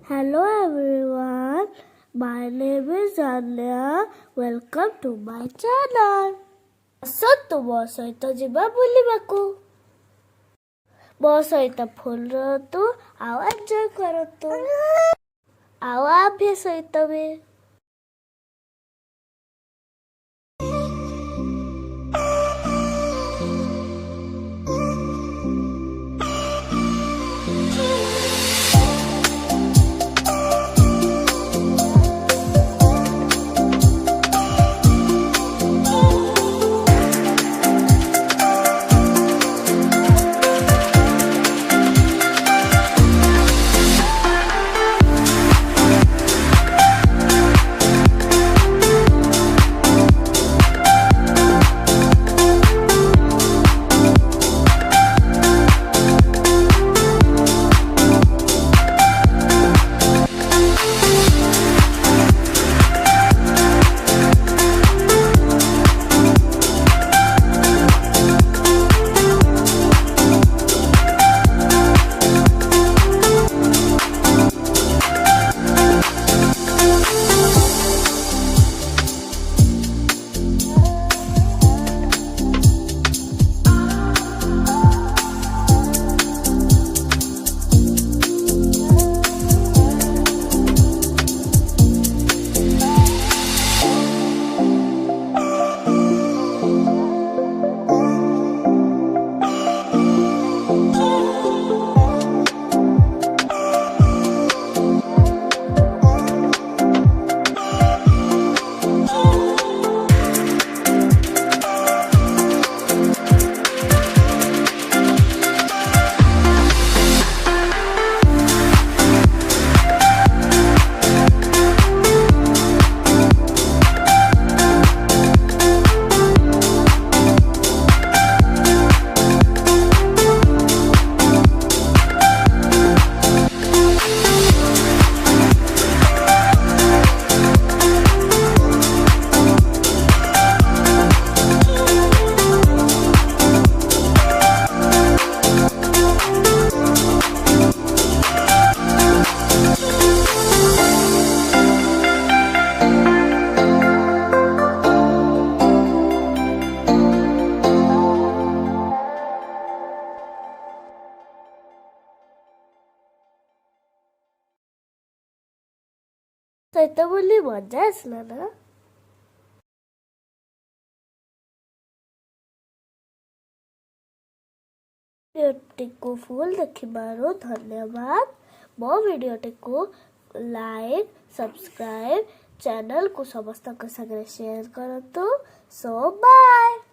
Hello everyone, my name is Anya. Welcome to my channel. ଆସନ୍ତୁ ମୋ ସହିତ ଯିବା ବୁଲିବାକୁ। ମୋ ସହିତ ଫୁଲ ରହନ୍ତୁ ଆଉ ଏନ୍ଜୟ କରନ୍ତୁ ଆଉ ଆଭି ସହିତ ବି। ସହିତ ବୁଲି ମଜା ଆସିଲା ନା? ଭିଡ଼ିଓଟିକୁ ଫୁଲ୍ ଦେଖିବାରୁ ଧନ୍ୟବାଦ। ମୋ ଭିଡ଼ିଓଟିକୁ ଲାଇକ୍, ସବସ୍କ୍ରାଇବ୍, ଚ୍ୟାନେଲକୁ ସମସ୍ତଙ୍କ ସାଙ୍ଗରେ ସେୟାର କରନ୍ତୁ। So bye.